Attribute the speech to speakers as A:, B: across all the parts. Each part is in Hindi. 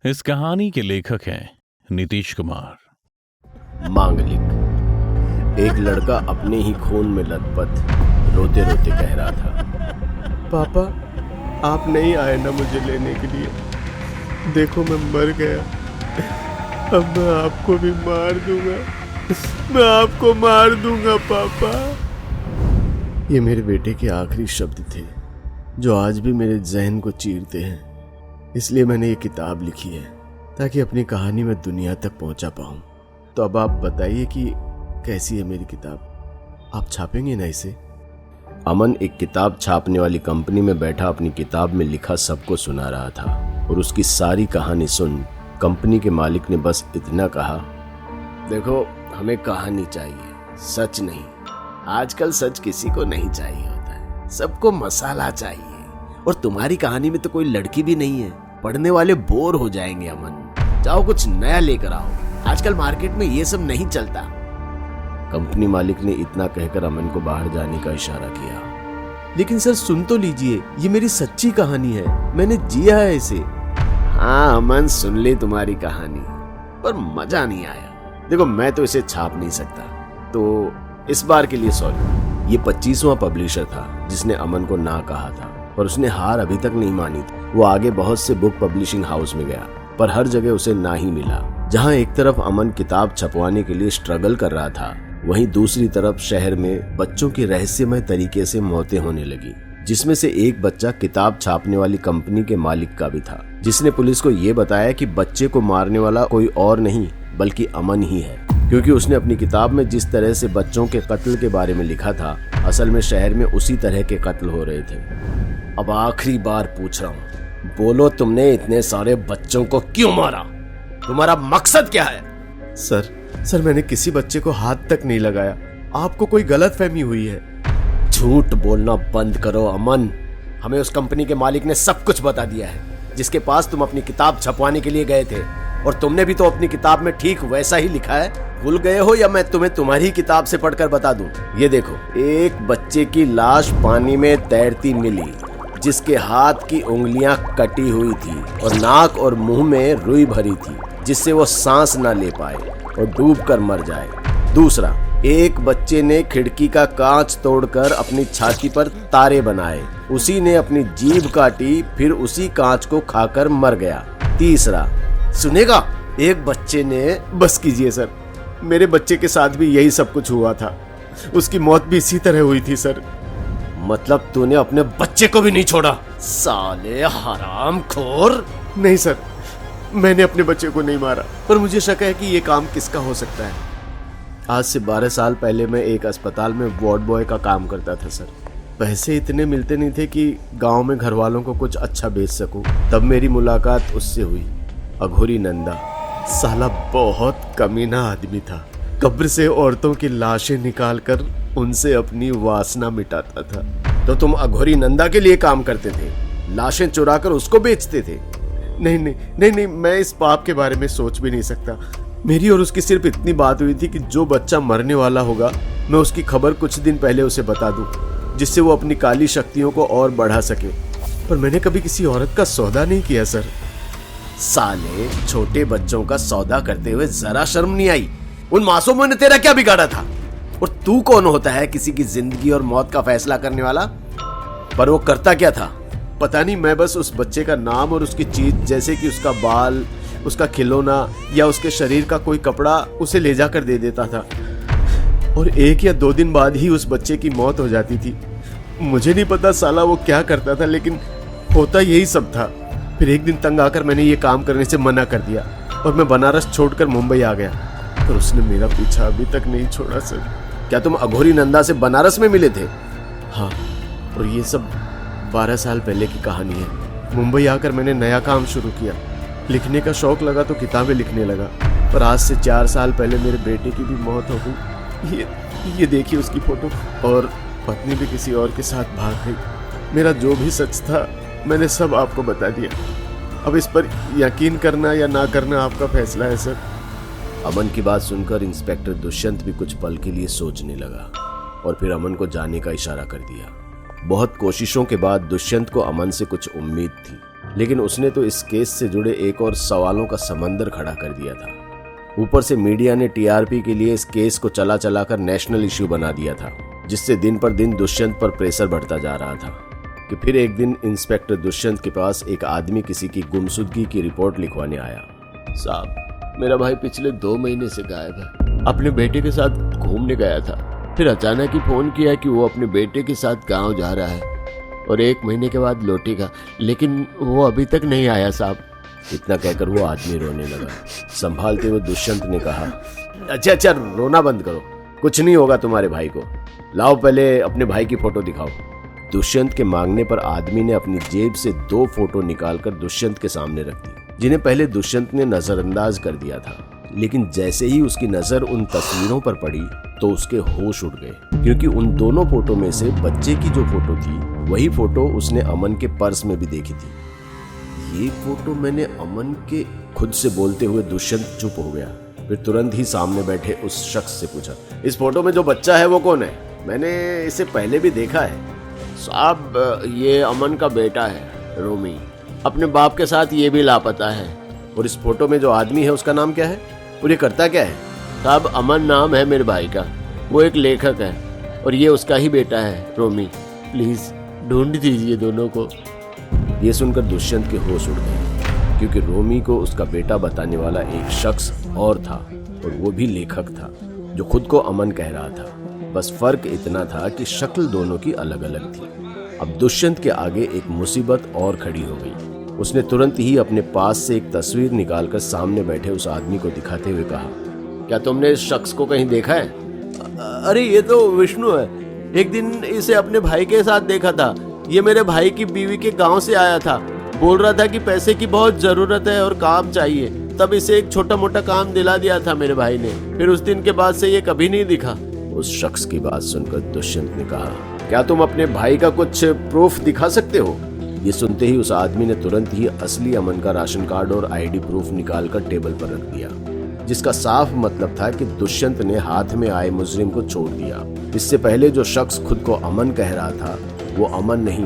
A: इस कहानी के लेखक हैं नीतीश कुमार।
B: मांगलिक। एक लड़का अपने ही खून में लथपथ रोते रोते कह रहा था, पापा आप नहीं आए ना मुझे लेने के लिए, देखो मैं मर गया, अब मैं आपको भी मार दूंगा, मैं आपको मार दूंगा पापा। ये मेरे बेटे के आखिरी शब्द थे जो आज भी मेरे जहन को चीरते हैं। इसलिए मैंने ये किताब लिखी है ताकि अपनी कहानी में दुनिया तक पहुंचा पाऊं। तो अब आप बताइए कि कैसी है मेरी किताब, आप छापेंगे ना इसे? अमन एक किताब छापने वाली कंपनी में बैठा अपनी किताब में लिखा सबको सुना रहा था और उसकी सारी कहानी सुन कंपनी के मालिक ने बस इतना कहा, देखो हमें कहानी चाहिए, सच नहीं। आजकल सच किसी को नहीं चाहिए होता है, सबको मसाला चाहिए। और तुम्हारी कहानी में तो कोई लड़की भी नहीं है, पढ़ने वाले बोर हो जाएंगे। अमन जाओ कुछ नया लेकर आओ, आजकल मार्केट में ये सब नहीं चलता। कंपनी मालिक ने इतना कहकर अमन को बाहर जाने का इशारा किया। लेकिन सर सुन तो लीजिए, ये मेरी सच्ची कहानी है, मैंने जिया है इसे। हाँ अमन सुन ली तुम्हारी कहानी, पर मजा नहीं आया। देखो मैं तो इसे छाप नहीं सकता, तो इस बार के लिए सॉरी। ये 25वां पब्लिशर था जिसने अमन को ना कहा था, पर उसने हार अभी तक नहीं मानी थी। वो आगे बहुत से बुक पब्लिशिंग हाउस में गया, पर हर जगह उसे ना ही मिला। जहां एक तरफ अमन किताब छपवाने के लिए स्ट्रगल कर रहा था, वहीं दूसरी तरफ शहर में बच्चों की रहस्यमय तरीके से मौतें होने लगी, जिसमें से एक बच्चा किताब छापने वाली कंपनी के मालिक का भी था, जिसने पुलिस को ये बताया कि बच्चे को मारने वाला कोई और नहीं बल्कि अमन ही है, क्योंकि उसने अपनी किताब में जिस तरह से बच्चों के कत्ल के बारे में लिखा था, असल में शहर में उसी तरह के कत्ल हो रहे थे। अब आखिरी बार पूछ रहा हूँ, बोलो तुमने इतने सारे बच्चों को क्यों मारा? तुम्हारा मकसद क्या है? सर मैंने किसी बच्चे को हाथ तक नहीं लगाया, आपको कोई गलतफहमी हुई है। झूठ बोलना बंद करो अमन, हमें उस कंपनी के मालिक ने सब कुछ बता दिया है जिसके पास तुम अपनी किताब छपवाने के लिए गए थे, और तुमने भी तो अपनी किताब में ठीक वैसा ही लिखा है। भूल गए हो या मैं तुम्हें तुम्हारी किताब से पढ़कर बता दूं? ये देखो, एक बच्चे की लाश पानी में तैरती मिली, जिसके हाथ की उंगलियां कटी हुई थी और नाक और मुंह में रुई भरी थी, जिससे वो सांस ना ले पाए और डूबकर मर जाए। दूसरा, एक बच्चे ने खिड़की का कांच तोड़कर अपनी छाती पर तारे बनाए, उसी ने अपनी जीभ काटी, फिर उसी कांच को खाकर मर गया। तीसरा, सुनेगा, एक बच्चे ने, बस कीजिए सर, मेरे बच्चे के साथ भी यही सब कुछ हुआ था, उसकी मौत भी इसी तरह हुई थी सर। मतलब तूने अपने बच्चे को भी नहीं छोड़ा? साले हरामखोर। नहीं सर, मैंने अपने बच्चे को नहीं मारा, पर मुझे शक है कि ये काम किसका हो सकता है। आज से 12 साल पहले मैं एक अस्पताल में वार्ड बॉय का काम करता था सर। पैसे इतने मिलते नहीं थे कि गांव में घर वालों को कुछ अच्छा बेच सकूं। तब मेरी मुलाकात उससे हुई, अघोरी नंदा। साला बहुत कमीना आदमी था, कब्र से औरतों की लाशें निकालकर उनसे अपनी वासना मिटाता था। तो तुम अघोरी नंदा के लिए काम करते थे, लाशें चुराकर उसको बेचते थे? नहीं, मैं इस पाप के बारे में सोच भी नहीं सकता। मेरी और उसकी सिर्फ इतनी बात हुई थी कि जो बच्चा मरने वाला होगा, मैं उसकी खबर कुछ दिन पहले उसे बता दूं, जिससे वो अपनी काली शक्तियों को और बढ़ा सके। पर मैंने कभी किसी औरत का सौदा नहीं किया सर। साले, छोटे बच्चों का सौदा करते हुए जरा शर्म नहीं आई? उन मासूमों ने तेरा क्या बिगाड़ा था? और तू कौन होता है किसी की जिंदगी और मौत का फैसला करने वाला? पर वो करता क्या था? पता नहीं, मैं बस उस बच्चे का नाम और उसकी चीज, जैसे कि उसका बाल, उसका खिलौना या उसके शरीर का कोई कपड़ा, उसे ले जाकर दे देता था, और 1 या 2 दिन बाद ही उस बच्चे की मौत हो जाती थी। मुझे नहीं पता साला वो क्या करता था, लेकिन होता यही सब था। फिर एक दिन तंग आकर मैंने ये काम करने से मना कर दिया और मैं बनारस छोड़कर मुंबई आ गया, पर उसने मेरा पीछा अभी तक नहीं छोड़ा सर। क्या तुम अघोरी नंदा से बनारस में मिले थे? हाँ, और ये सब 12 साल पहले की कहानी है। मुंबई आकर मैंने नया काम शुरू किया, लिखने का शौक लगा तो किताबें लिखने लगा। पर आज से 4 साल पहले मेरे बेटे की भी मौत हो गई। ये देखिए उसकी फोटो, और पत्नी भी किसी और के साथ भाग गई। मेरा जो भी सच था मैंने सब आपको बता दिया। अब इस पर यकीन करना या ना करना आपका फैसला है सर। अमन की बात सुनकर इंस्पेक्टर दुष्यंत भी कुछ पल के लिए सोचने लगा और फिर अमन को जाने का इशारा कर दिया। बहुत कोशिशों के बाद दुष्यंत को अमन से कुछ उम्मीद थी, लेकिन उसने तो इस केस से जुड़े एक और सवालों का समंदर खड़ा कर दिया था। ऊपर से मीडिया ने टीआरपी के लिए इस केस को चला चलाकर नेशनल इश्यू बना दिया था, जिससे दिन पर दिन दुष्यंत पर प्रेशर बढ़ता जा रहा था। कि फिर एक दिन इंस्पेक्टर दुष्यंत के पास एक आदमी किसी की गुमशुदगी की रिपोर्ट लिखवाने आया।
C: साहब, मेरा भाई पिछले 2 महीने से गायब है। अपने बेटे के साथ घूमने गया था, फिर अचानक ही फोन किया कि वो अपने बेटे के साथ गांव जा रहा है और 1 महीने के बाद लौटेगा, लेकिन वो अभी तक नहीं आया साहब।
B: इतना कहकर वो आदमी रोने लगा। संभालते हुए दुष्यंत ने कहा, अच्छा रोना बंद करो, कुछ नहीं होगा तुम्हारे भाई को। लाओ पहले अपने भाई की फोटो दिखाओ। दुष्यंत के मांगने पर आदमी ने अपनी जेब से 2 फोटो निकालकर दुष्यंत के सामने रख दी, जिन्हें पहले दुष्यंत ने नजरअंदाज कर दिया था। लेकिन जैसे ही उसकी नजर उन तस्वीरों पर पड़ी तो उसके होश उड़ गए, क्योंकि उन दोनों फोटो में से बच्चे की जो फोटो थी वही फोटो उसने अमन के पर्स में भी देखी थी। ये फोटो मैंने अमन के खुद से बोलते हुए दुष्यंत चुप हो गया। फिर तुरंत ही सामने बैठे उस शख्स से पूछा, इस फोटो में जो बच्चा है वो कौन है? मैंने इसे पहले भी देखा है।
C: साहब, ये अमन का बेटा है, रोमी। अपने बाप के साथ ये भी लापता है।
B: और इस फोटो में जो आदमी है उसका नाम क्या है और ये करता क्या है?
C: साहब, अमन नाम है मेरे भाई का, वो एक लेखक है और ये उसका ही बेटा है, रोमी। प्लीज ढूंढ दीजिए दोनों को।
B: ये सुनकर दुष्यंत के होश उड़ गए, क्योंकि रोमी को उसका बेटा बताने वाला एक शख्स और था, और वो भी लेखक था जो खुद को अमन कह रहा था। बस फर्क इतना था कि शक्ल दोनों की अलग अलग थी। अब दुष्यंत के आगे एक मुसीबत और खड़ी हो गई। उसने तुरंत ही अपने पास से एक तस्वीर निकालकर सामने बैठे उस आदमी को दिखाते हुए कहा,
C: क्या तुमने इस शख्स को कहीं देखा है?
D: अरे ये तो विष्णु है, एक दिन इसे अपने भाई के साथ देखा था। ये मेरे भाई की बीवी के गांव से आया था, बोल रहा था कि पैसे की बहुत जरूरत है और काम चाहिए, तब इसे एक छोटा मोटा काम दिला दिया था मेरे भाई ने। फिर उस दिन के बाद से ये कभी नहीं दिखा।
B: उस शख्स की बात सुनकर दुष्यंत ने कहा, क्या तुम अपने भाई का कुछ प्रूफ दिखा सकते हो? ये सुनते ही उस आदमी ने तुरंत ही असली अमन का राशन कार्ड और आईडी प्रूफ निकालकर टेबल पर रख दिया, जिसका साफ मतलब था कि दुष्यंत ने हाथ में आए मुजरिम को छोड़ दिया। इससे पहले जो शख्स खुद को अमन कह रहा था वो अमन नहीं,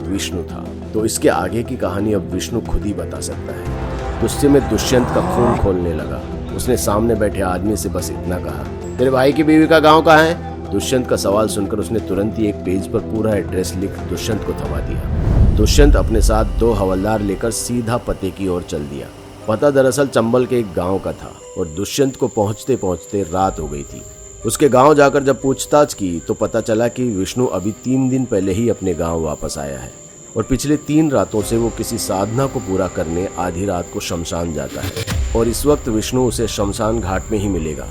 B: विष्णु था। तो इसके आगे की कहानी अब विष्णु खुद ही बता सकता है। गुस्से में दुष्यंत का खून खोलने लगा। उसने सामने बैठे आदमी से बस इतना कहा, तेरे भाई की बीवी का गांव कहाँ है? दुष्यंत का सवाल सुनकर उसने तुरंत ही एक पेज पर पूरा एड्रेस लिख दुष्यंत को थमा दिया। दुष्यंत अपने साथ 2 हवलदार लेकर सीधा पते की ओर चल दिया। पता दरअसल चंबल के एक गांव का था और दुष्यंत को पहुंचते पहुंचते रात हो गई थी। उसके गांव जाकर जब पूछताछ की तो पता चला कि विष्णु अभी 3 दिन पहले ही अपने गांव वापस आया है और पिछले 3 रातों से वो किसी साधना को पूरा करने आधी रात को शमशान जाता है और इस वक्त विष्णु उसे शमशान घाट में ही मिलेगा।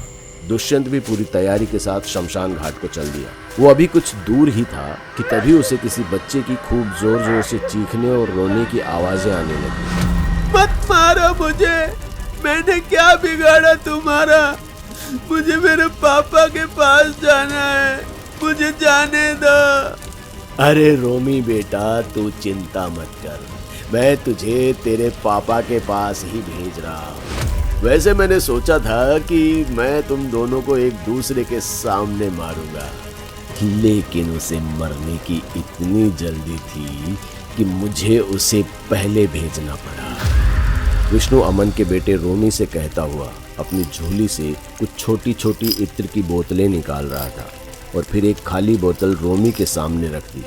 B: दुष्यंत भी पूरी तैयारी के साथ शमशान घाट को चल दिया। वो अभी कुछ दूर ही था कि तभी उसे किसी बच्चे की खूब जोर जोर से चीखने और रोने की आवाजें आने लगी।
D: मत मारो मुझे, मैंने क्या बिगाड़ा तुम्हारा? मुझे मेरे पापा के पास जाना है, मुझे जाने दो।
B: अरे रोमी बेटा, तू चिंता मत कर, मैं तुझे तेरे पापा के पास ही भेज रहा हूँ। वैसे मैंने सोचा था कि मैं तुम दोनों को एक दूसरे के सामने मारूंगा, लेकिन उसे मरने की इतनी जल्दी थी कि मुझे उसे पहले भेजना पड़ा। विष्णु अमन के बेटे रोमी से कहता हुआ अपनी झोली से कुछ छोटी छोटी इत्र की बोतलें निकाल रहा था और फिर एक खाली बोतल रोमी के सामने रख दी।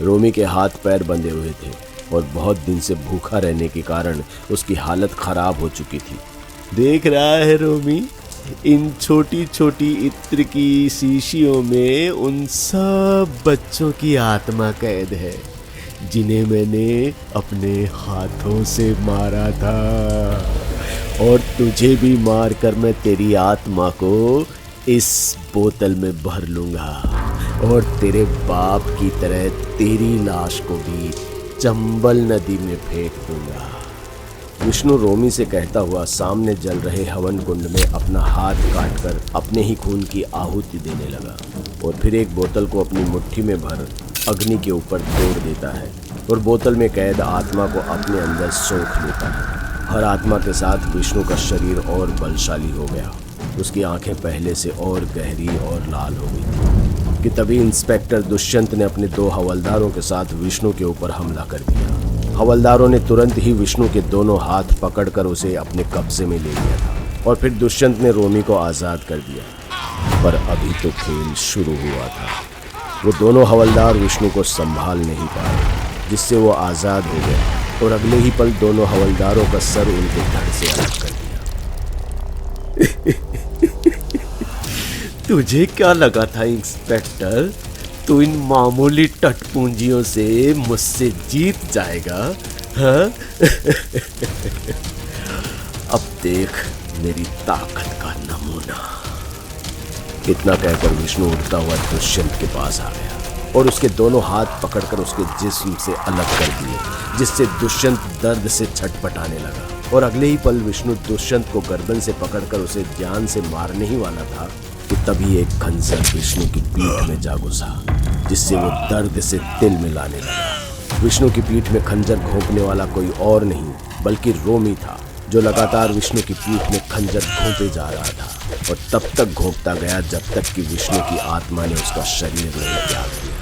B: रोमी के हाथ पैर बंधे हुए थे और बहुत दिन से भूखा रहने के कारण उसकी हालत खराब हो चुकी थी।
D: देख रहा है रोमी, इन छोटी छोटी इत्र की शीशियों में उन सब बच्चों की आत्मा कैद है जिन्हें मैंने अपने हाथों से मारा था, और तुझे भी मारकर मैं तेरी आत्मा को इस बोतल में भर लूंगा और तेरे बाप की तरह तेरी लाश को भी चंबल नदी में फेंक दूंगा। विष्णु रोमी से कहता हुआ सामने जल रहे हवन कुंड में अपना हाथ काटकर अपने ही खून की आहुति देने लगा और फिर एक बोतल को अपनी मुट्ठी में भर अग्नि के ऊपर तोड़ देता है और बोतल में कैद आत्मा को अपने अंदर सोख लेता है। हर आत्मा के साथ विष्णु का शरीर और बलशाली हो गया। उसकी आंखें पहले से और गहरी और लाल हो गई थी कि तभी इंस्पेक्टर दुष्यंत ने अपने 2 हवलदारों के साथ विष्णु के ऊपर हमला कर दिया।
B: हवलदारों ने तुरंत ही विष्णु के दोनों हाथ पकड़कर उसे अपने कब्जे में ले लिया था और फिर दुष्यंत ने रोमी को आजाद कर दिया। पर अभी तो खेल शुरू हुआ था। वो दोनों हवलदार विष्णु को संभाल नहीं पाए, जिससे वो आजाद हो गए और अगले ही पल दोनों हवलदारों का सर उनके धड़ से अलग कर दिया।
D: तुझे क्या लगा था इंस्पेक्टर, तू इन मामूली टटपूंजियों से मुझसे जीत जाएगा? हाँ? अब देख मेरी ताकत का नमूना।
B: इतना कहकर विष्णु उड़ता हुआ दुष्यंत के पास आ गया और उसके दोनों हाथ पकड़कर उसके जिस्म से अलग कर दिए, जिससे दुष्यंत दर्द से छटपटाने लगा। और अगले ही पल विष्णु दुष्यंत को गर्दन से पकड़कर उसे जान से मारने ही वाला था कि तभी एक खंजर विष्णु की पीठ में जा घुसा, जिससे वो दर्द से तिल मिलाने लगा। विष्णु की पीठ में खंजर घोंपने वाला कोई और नहीं बल्कि रोमी था, जो लगातार विष्णु की पीठ में खंजर घोंपे जा रहा था और तब तक घोंपता गया जब तक कि विष्णु की आत्मा ने उसका शरीर नहीं त्याग दिया।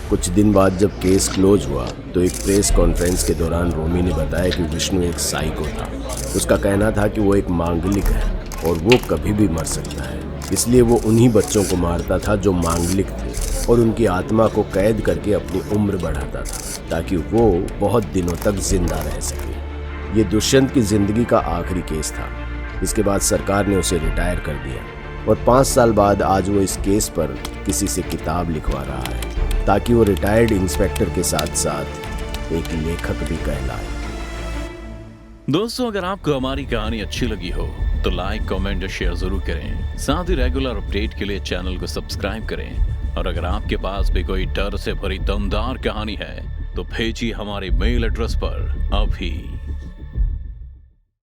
B: कुछ दिन बाद जब केस क्लोज हुआ तो एक प्रेस कॉन्फ्रेंस के दौरान रोमी ने बताया कि विष्णु एक साइको था। उसका कहना था कि वो एक मांगलिक है और वो कभी भी मर सकता है, इसलिए वो उन्हीं बच्चों को मारता था जो मांगलिक थे और उनकी आत्मा को कैद करके अपनी उम्र बढ़ाता था ताकि वो बहुत दिनों तक जिंदा रह सके। ये दुष्यंत की जिंदगी का आखिरी केस था। इसके बाद सरकार ने उसे रिटायर कर दिया और 5 साल बाद आज वो इस केस पर किसी से किताब लिखवा रहा है ताकि वो रिटायर्ड इंस्पेक्टर के साथ साथ एक लेखक भी कहलाए।
A: दोस्तों, अगर आपको हमारी कहानी अच्छी लगी हो तो लाइक, कमेंट और शेयर जरूर करें। साथ ही रेगुलर अपडेट के लिए चैनल को सब्सक्राइब करें। और अगर आपके पास भी कोई डर से भरी दमदार कहानी है तो भेजिए हमारे मेल एड्रेस पर अभी।